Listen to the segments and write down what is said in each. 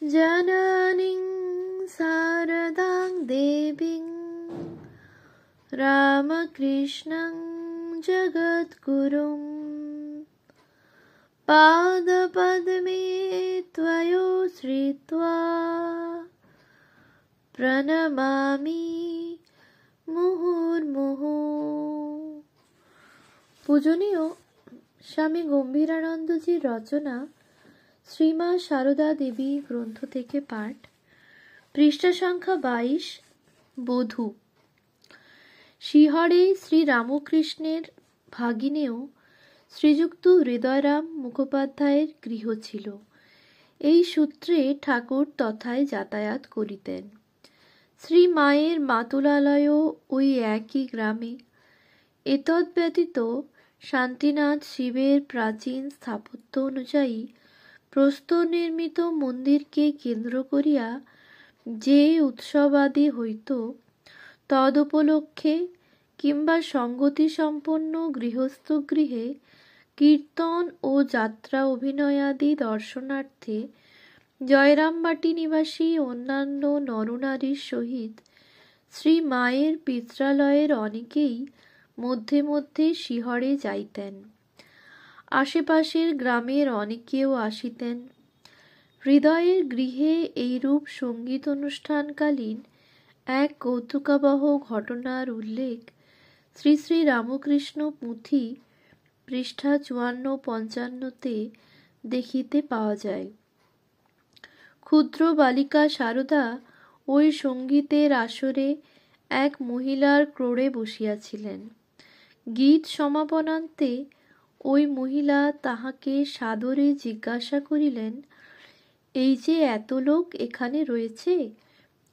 जननीं शारदां देवीं रामकृष्णं जगद्गुरुं पादपद्मे त्वयोश्रित्वा प्रणमामि মুহুর্মুহু। পূজনীয় স্বামী গম্ভীরানন্দজির রচনা শ্রীমা সারদা দেবী গ্রন্থ থেকে পাঠ, পৃষ্ঠা সংখ্যা 22। বধূ। শিহরে শ্রী রামকৃষ্ণের ভাগিনেও শ্রীযুক্ত হৃদয়রাম মুখোপাধ্যায়ের গৃহ ছিল। এই সূত্রে ঠাকুর তথায় যাতায়াত করিতেন। শ্রী মায়ের মাতুলালয়ও ওই একই গ্রামে। এতদ্ব্যতীত শান্তিনাথ শিবের প্রাচীন স্থাপত্য অনুযায়ী প্রস্তর নির্মিত মন্দিরকে কেন্দ্র করিয়া যে উৎসবাদি হইত, তদুপলক্ষে কিংবা সঙ্গতিসম্পন্ন গৃহস্থ গৃহে কীর্তন ও যাত্রা অভিনয়াদি দর্শনার্থে জয়রামবাটি নিবাসী অন্যান্য নরনারীর সহিত শ্রী মায়ের পিত্রালয়ের অনেকেই মধ্যে মধ্যে শিহরে যাইতেন। আশেপাশের গ্রামের অনেকেও আসিতেন। হৃদয়ের গৃহে এইরূপ সঙ্গীত অনুষ্ঠানকালীন এক কৌতুকাবহ ঘটনার উল্লেখ শ্রী শ্রী রামকৃষ্ণ পুঁথি পৃষ্ঠা 54-55 দেখিতে পাওয়া যায়। ক্ষুদ্র বালিকা সারদা ওই সঙ্গীতের আসরে এক মহিলার ক্রোড়ে বসিয়াছিলেন। গীত সমাপনান্তে ওই মহিলা তাহাকে সাদরে জিজ্ঞাসা করিলেন, এই যে এত লোক এখানে রয়েছে,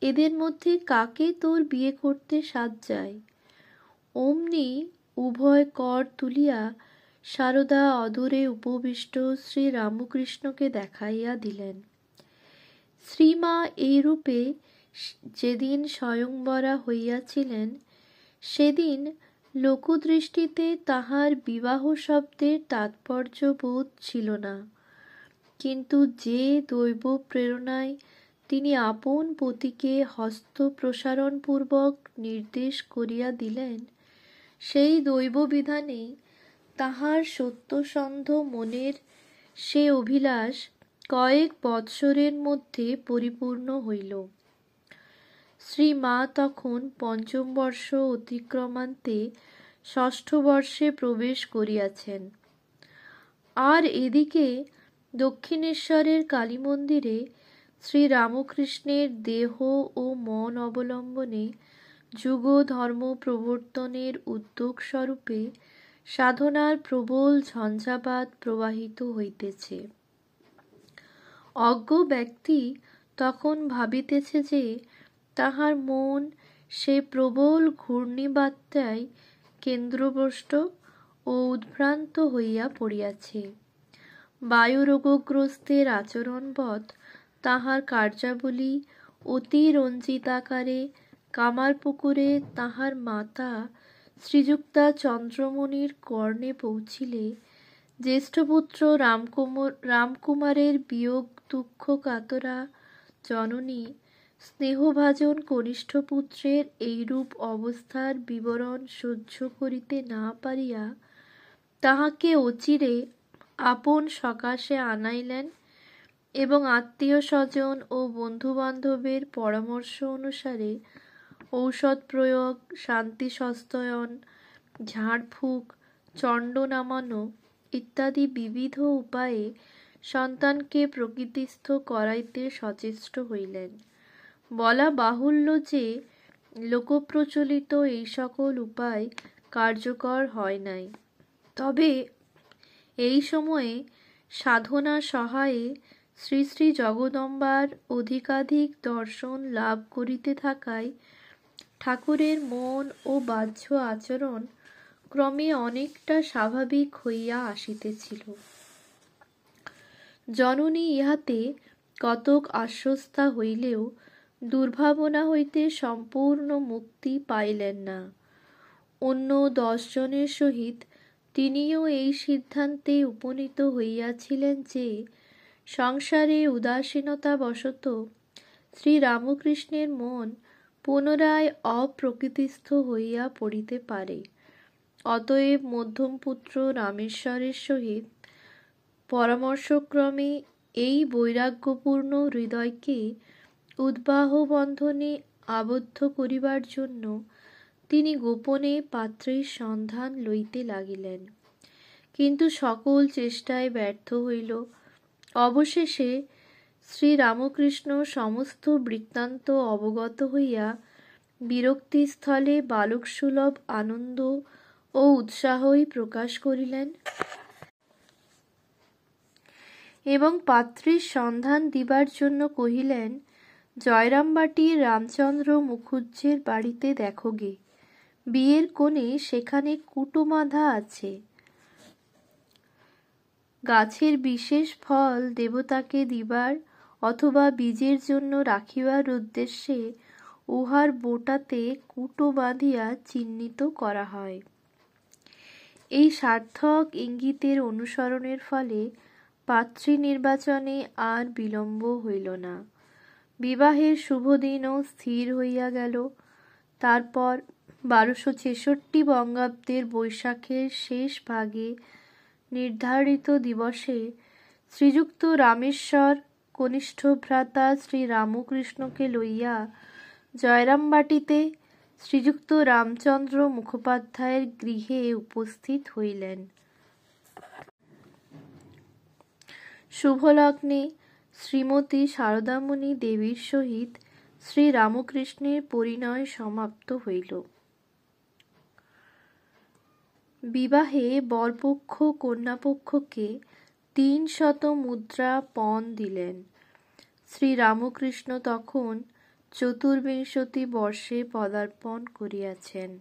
এদের মধ্যে কাকে তোর বিয়ে করতে সাধ যায়? অমনি উভয় কর তুলিয়া সারদা অদূরে উপবিষ্ট শ্রী রামকৃষ্ণকে দেখাইয়া দিলেন। শ্রীমা এইরূপে যেদিন স্বয়ংবরা হইয়াছিলেন, সেদিন লোকদৃষ্টিতে তাহার বিবাহ শব্দের তাৎপর্য বোধ ছিল না, কিন্তু যে দৈব প্রেরণায় তিনি আপন পতিকে হস্ত প্রসারণপূর্বক নির্দেশ করিয়া দিলেন, সেই দৈব বিধানেই তাহার সত্যসন্ধ মনের সে অভিলাষ কয়েক বৎসরের মধ্যে পরিপূর্ণ হইল। শ্রী মা তখন 5ম বর্ষ অতিক্রমান্তে 6ষ্ঠ বর্ষে প্রবেশ করিয়াছেন। আর এদিকে দক্ষিণেশ্বরের কালীমন্দিরে শ্রী রামকৃষ্ণের দেহ ও মন অবলম্বনে যুগ ধর্ম প্রবর্তনের উদ্যোগস্বরূপে সাধনার প্রবল ঝঞ্ঝাবাত প্রবাহিত হইতেছে। অজ্ঞ ব্যক্তি তখন ভাবিতেছে যে তাহার মন সে প্রবল ঘূর্ণিবাত্যায় কেন্দ্রভ্রষ্ট ও উদ্ভ্রান্ত হইয়া পড়িয়াছে। বায়ুরোগগ্রস্তের আচরণবৎ তাহার কার্যাবলী অতি রঞ্জিতাকারে কামারপুকুরে তাহার মাতা শ্রীযুক্তা চন্দ্রমণির কর্ণে পৌঁছিলে জ্যেষ্ঠপুত্র রামকুমারের বিয়োগ দুঃখ কাতরা জননী স্নেহভাজন কনিষ্ঠ পুত্রের এইরূপ অবস্থার বিবরণ সহ্য করিতে না পারিয়া তাহাকে অচিরে আপন সকাশে আনাইলেন এবং আত্মীয় স্বজন ও বন্ধুবান্ধবের পরামর্শ অনুসারে ঔষধ প্রয়োগ, শান্তি সস্তয়ন, ঝাড়ফুঁক, চণ্ড নামানো ইত্যাদি বিবিধ উপায়ে সন্তানকে প্রকৃতিস্থ করাইতে সচেষ্ট হইলেন। বলা বাহুল্য যে লোকপ্রচলিত এই সকল উপায় কার্যকর হয় নাই। তবে এই সময়ে সাধনা সহায়ে শ্রী শ্রী জগদম্বার অধিকাধিক দর্শন লাভ করিতে থাকায় ঠাকুরের মন ও বাহ্য আচরণ ক্রমে অনেকটা স্বাভাবিক হইয়া আসিতেছিল। জননী ইহাতে কতক আশ্বস্তা হইলেও দুর্ভাবনা হইতে সম্পূর্ণ মুক্তি পাইলেন না। অন্য 10 জনের সহিত তিনিও এই সিদ্ধান্তে উপনীত হইয়াছিলেন যে সংসারে উদাসীনতাবশত শ্রীরামকৃষ্ণের মন পুনরায় অপ্রকৃতিস্থ হইয়া পড়িতে পারে। অতএব মধ্যমপুত্র রামেশ্বরের সহিত পরামর্শক্রমে এই বৈরাগ্যপূর্ণ হৃদয়কে উদ্বাহ বন্ধনে আবদ্ধ করিবার জন্য তিনি গোপনে পাত্রের সন্ধান লইতে লাগিলেন, কিন্তু সকল চেষ্টায় ব্যর্থ হইল। অবশেষে শ্রীরামকৃষ্ণ সমস্ত বৃত্তান্ত অবগত হইয়া বিরক্তিস্থলে বালকসুলভ আনন্দ ও উৎসাহই প্রকাশ করিলেন এবং পাত্রীর সন্ধান দিবার জন্য কহিলেন, জয়রামবাটির রামচন্দ্র মুখুজ্জের বাড়িতে দেখো গে, বিয়ের কোণে সেখানে কুটো বাঁধা আছে। গাছের বিশেষ ফল দেবতাকে দিবার অথবা বীজের জন্য রাখিবার উদ্দেশ্যে উহার বোটাতে কুটো বাঁধিয়া চিহ্নিত করা হয়। এই সার্থক ইঙ্গিতের অনুসরণের ফলে পাত্রী নির্বাচনে আর বিলম্ব হইল না। বিবাহের শুভদিনও স্থির হইয়া গেল। তারপর 1266 বঙ্গাব্দের বৈশাখের শেষ ভাগে নির্ধারিত দিবসে শ্রীযুক্ত রামেশ্বর কনিষ্ঠ ভ্রাতা শ্রীরামকৃষ্ণকে লইয়া জয়রামবাটিতে শ্রীযুক্ত রামচন্দ্র মুখোপাধ্যায়ের গৃহে উপস্থিত হইলেন। শুভলগ্নে শ্রীমতী সারদামণি দেবীর সহিত শ্রীরামকৃষ্ণের পরিণয় সমাপ্ত হইল। বিবাহে বরপক্ষ কন্যাপক্ষকে 300 মুদ্রা পণ দিলেন। শ্রীরামকৃষ্ণ তখন 24 বর্ষে পদার্পণ করিয়াছেন।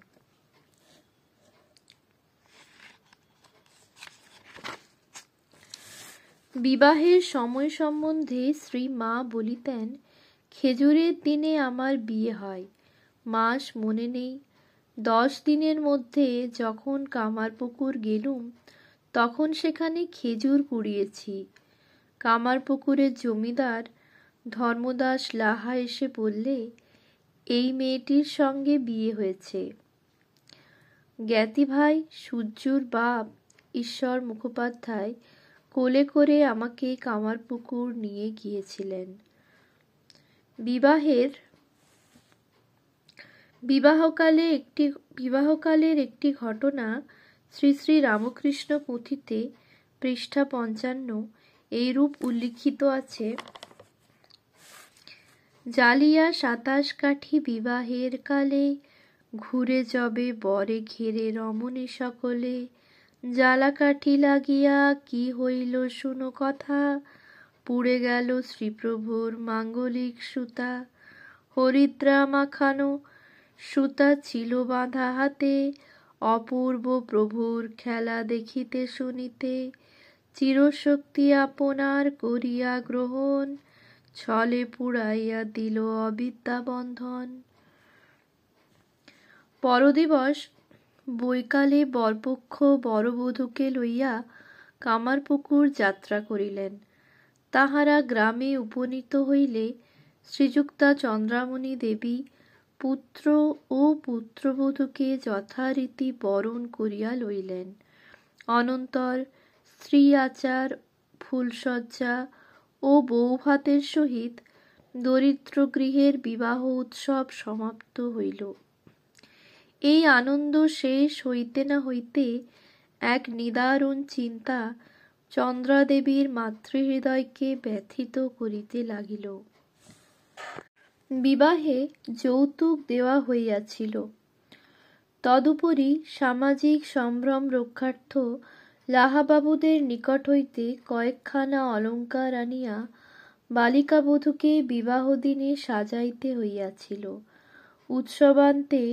বিবাহের সময় সম্বন্ধে শ্রী মা বলিতেন, খেজুরের দিনে আমার বিয়ে হয়, মাস মনে নেই। 10 দিনের মধ্যে যখন কামারপুকুর গেলুম তখন সেখানে খেজুর কুড়িয়েছি। কামারপুকুরের জমিদার ধর্মদাস লাহা এসে বললে, এই মেয়েটির সঙ্গে বিয়ে হয়েছে। জ্ঞাতি ভাই সূর্যুর বাপ ঈশ্বর মুখোপাধ্যায় কোলে করে আমাকে কামারপুকুর নিয়ে গিয়েছিলেন। বিবাহকালের একটি ঘটনা শ্রী শ্রী রামকৃষ্ণ পুঁথিতে পৃষ্ঠা 55 এইরূপ উল্লিখিত আছে। জালিয়া 27 কাঠি বিবাহের কালে, ঘুরে যবে বরে ঘেরে রমণী সকলে, জ্বালা কাঠি লাগিয়া কি হইল শুনো কথা, পুড়ে গেল শ্রীপ্রভুর মাঙ্গলিক সুতা, হরিদ্রা মাখানো সুতা ছিল বাঁধা হাতে, অপূর্ব প্রভুর খেলা দেখিতে শুনিতে, চিরশক্তি আপনার করিয়া গ্রহণ, ছলে পুড়াইয়া দিল অবিদ্যা বন্ধন। পরদিবস বৈকালে বরপক্ষ বরবধূকে লইয়া কামারপুকুর যাত্রা করিলেন। তাহারা গ্রামে উপনীত হইলে শ্রীযুক্তা চন্দ্রামণি দেবী পুত্র ও পুত্রবধূকে যথারীতি বরণ করিয়া লইলেন। অনন্তর স্ত্রী আচার, ফুলসজ্জা ও বৌভাতের সহিত দরিদ্র গৃহের বিবাহ উৎসব সমাপ্ত হইল। এই আনন্দ শেষ হইতে না হইতে এক নিদারুণ চিন্তা চন্দ্রাদেবীর মাতৃহৃদয়কে ব্যথিত করিতে লাগিল। বিবাহে যৌতুক দেওয়া হইয়াছিল। তদুপরি সামাজিক সম্ভ্রম রক্ষার্থ লাহাবাবুদের নিকট হইতে কয়েকখানা অলঙ্কার আনিয়া বালিকাবধূকে বিবাহদিনে সাজাইতে হইয়াছিল। উৎসবান্তে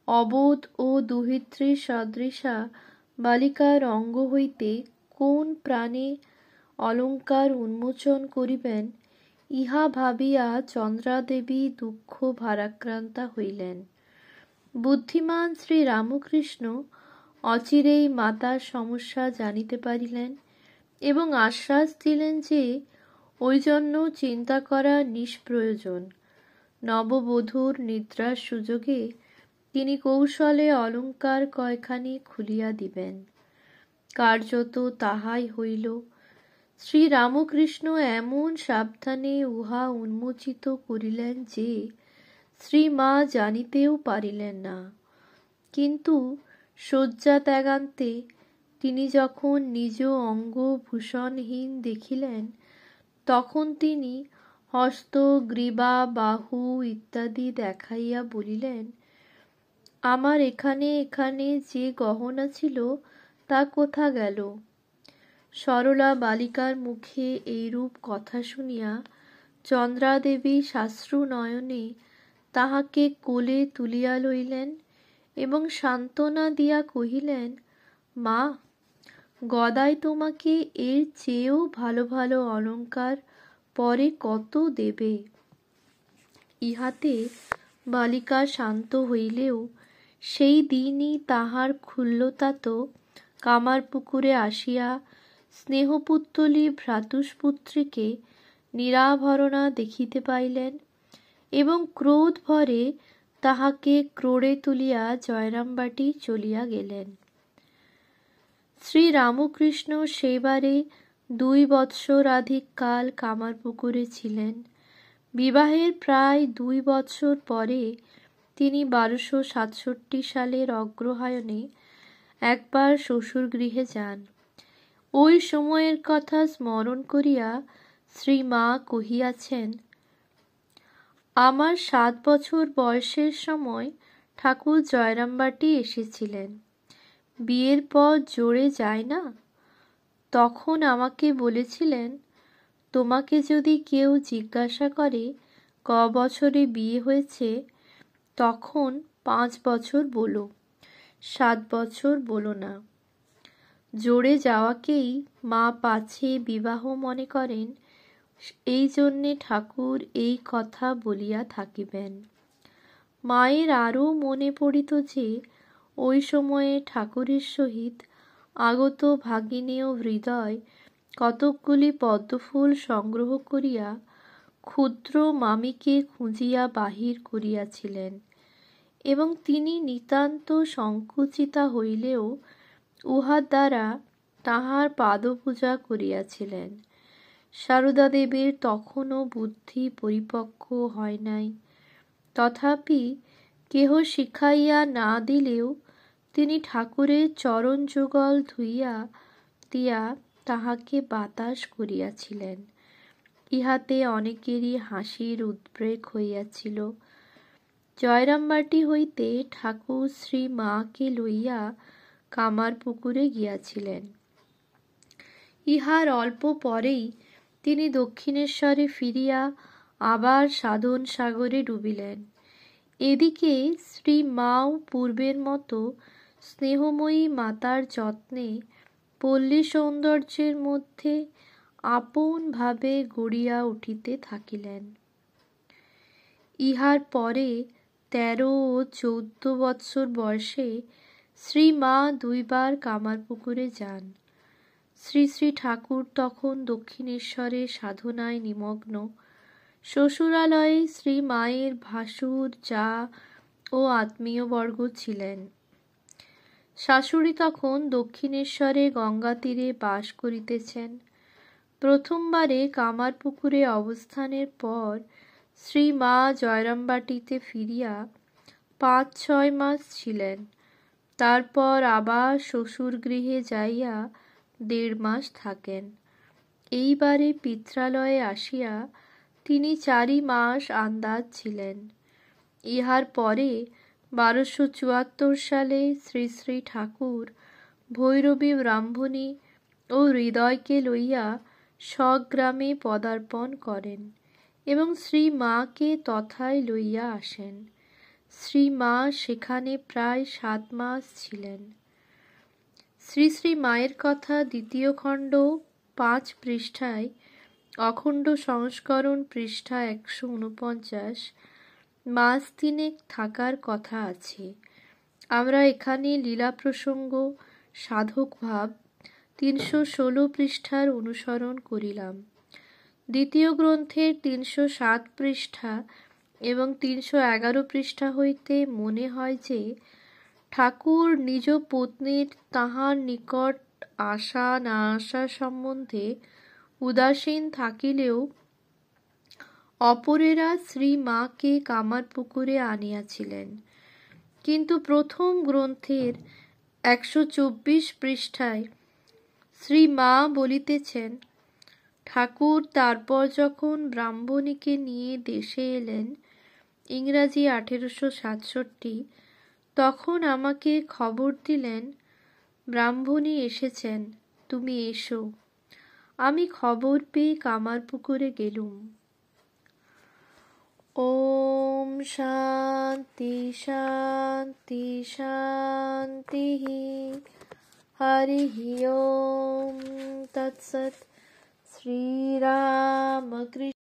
অবোধ ও দুহিত্রী সদৃশা বালিকার অঙ্গ হইতে কোন প্রাণে অলঙ্কার উন্মোচন করিবেন, ইহা ভাবিয়া চন্দ্রাদেবী দুঃখ ভারাক্রান্তা হইলেন। বুদ্ধিমান শ্রী রামকৃষ্ণ অচিরেই মাতার সমস্যা জানিতে পারিলেন এবং আশ্বাস দিলেন যে ওই জন্য চিন্তা করা নিষ্প্রয়োজন। নববধূর নিদ্রার সুযোগে তিনি কৌশলে অলঙ্কার কয়খানি খুলিয়া দিবেন। কার্যত তাহাই হইল। শ্রীরামকৃষ্ণ এমন সাবধানে উহা উন্মোচিত করিলেন যে শ্রীমা জানিতেও পারিলেন না। কিন্তু শয্যা ত্যাগান্তে তিনি যখন নিজ অঙ্গ ভূষণহীন দেখিলেন, তখন তিনি হস্ত, গ্রীবা, বাহু ইত্যাদি দেখাইয়া বলিলেন, আমার এখানে এখানে যে গহনা ছিল তা কোথা গেল? সরলা বালিকার মুখে এইরূপ কথা শুনিয়া চন্দ্রাদেবী সাশ্রু নয়নে তাহাকে কোলে তুলিয়া লইলেন এবং সান্ত্বনা দিয়া কহিলেন, মা, গদাই তোমাকে এর চেয়েও ভালো ভালো অলঙ্কার পরে কত দেবে। ইহাতে বালিকা শান্ত হইলেও সেই দিনই তাহার ক্ষুল্লতাত কামারপুকুরে আসিয়া স্নেহপুত্তলী ভ্রাতুষ্পুত্রীকে নিরাভরণা দেখিতে পাইলেন এবং ক্রোধ ভরে তাহাকে ক্রোড়ে তুলিয়া জয়রামবাটি চলিয়া গেলেন। শ্রীরামকৃষ্ণ সেবারে 2 বৎসরাধিক কাল কামারপুকুরে ছিলেন। বিবাহের প্রায় 2 বৎসর পরে তিনি 1267 সালের অগ্রহায়ণে একবার শ্বশুরগৃহে যান। ওই সময়ের কথা স্মরণ করিয়া শ্রীমা কহিয়াছেন, আমার 7 বছর বয়সের সময় ঠাকুর জয়রামবাটি এসেছিলেন। বিয়ের পর জোরে যায় না? তখন আমাকে বলেছিলেন, তোমাকে যদি কেউ জিজ্ঞাসা করে ক বছরে বিয়ে হয়েছে, তখন 5 বছর বলো, 7 বছর বলো না। জোরে যাওয়াকেই মা পাছে বিবাহ মনে করেন, এই জন্যে ঠাকুর এই কথা বলিয়া থাকিবেন। মায়ের আরও মনে পড়িত যে ওই সময়ে ঠাকুরের সহিত আগত ভাগিনেয় হৃদয় কতকগুলি পদ্মফুল সংগ্রহ করিয়া ক্ষুদ্র মামিকে খুঁজিয়া বাহির করিয়াছিলেন এবং তিনি নিতান্ত সংকুচিতা হইলেও উহার দ্বারা তাহার পাদপূজা করিয়াছিলেন। সারদাদেবীর তখনও বুদ্ধি পরিপক্ব হয় নাই, তথাপি কেহ শিখাইয়া না দিলেও তিনি ঠাকুরের চরণ যুগল ধুইয়া দিয়া তাহাকে বাতাস করিয়াছিলেন। ইহাতে অনেকেরই হাসির উদ্রেক হইয়াছিল। জয়রামবাটি হইতে ঠাকুর শ্রী মাকে লইয়া কামারপুকুরে গিয়াছিলেন। ইহার অল্প পরেই তিনি দক্ষিণেশ্বরে ফিরিয়া আবার সাধন সাগরে ডুবিলেন। এদিকে শ্রী মাও পূর্বের মতো স্নেহময়ী মাতার যত্নে পল্লী সৌন্দর্যের মধ্যে আপন ভাবে গড়িয়া উঠিতে থাকিলেন। ইহার পরে 13 ও 14 বৎসর বয়সে শ্রী মা 2 বার কামারপুকুরে যান। শ্রী শ্রী ঠাকুর তখন দক্ষিণেশ্বরে সাধনায় নিমগ্ন। শ্বশুরালয়ে শ্রী মায়ের ভাসুর, জা ও আত্মীয়বর্গ ছিলেন। শাশুড়ি তখন দক্ষিণেশ্বরে গঙ্গা তীরে বাস করিতেছেন। প্রথমবারে কামারপুকুরে অবস্থানের পর শ্রী মা জয়রামবাটিতে ফিরিয়া 5-6 মাস ছিলেন। তারপর আবার শ্বশুরগৃহে যাইয়া 1.5 মাস থাকেন। এইবারে পিত্রালয়ে আসিয়া তিনি 4 মাস আন্দাজ ছিলেন। ইহার পরে 1274 সালে শ্রী শ্রী ঠাকুর ভৈরবী ব্রাহ্মণী ও হৃদয়কে লইয়া স্বগ্রামে পদার্পণ করেন এবং শ্রী মাকে তথায় লইয়া আসেন। শ্রী মা সেখানে প্রায় 7 মাস ছিলেন। শ্রী শ্রী মায়ের কথা 2য় খণ্ড 5 পৃষ্ঠায়, অখণ্ড সংস্করণ পৃষ্ঠা 149, মাস 3 থাকার কথা আছে। আমরা এখানে লীলা প্রসঙ্গ সাধক ভাব 316 পৃষ্ঠার অনুসরণ করিলাম। দ্বিতীয় গ্রন্থের ৩০৭ পৃষ্ঠা এবং ৩১১ পৃষ্ঠা হইতে মনে হয় যে ঠাকুর নিজ পত্নীর তাঁহার নিকট আসা না আসা সম্বন্ধে উদাসীন থাকিলেও অপরেরা শ্রীমাকে কামারপুকুরে আনিয়াছিলেন। কিন্তু প্রথম গ্রন্থের ১২৪ পৃষ্ঠায় শ্রীমা বলিতেছেন, ঠাকুর তারপর যখন ব্রাহ্মণীকে নিয়ে দেশে এলেন, ইংরাজি ১৮৬৭, তখন আমাকে খবর দিলেন, ব্রাহ্মণী এসেছেন, তুমি এসো। আমি খবর পেয়ে কামারপুকুরে গেলুম। ওম শান্তি শান্তি শান্তি। হরি ওম তৎসৎ। শ্রীরামকৃষ্ণ।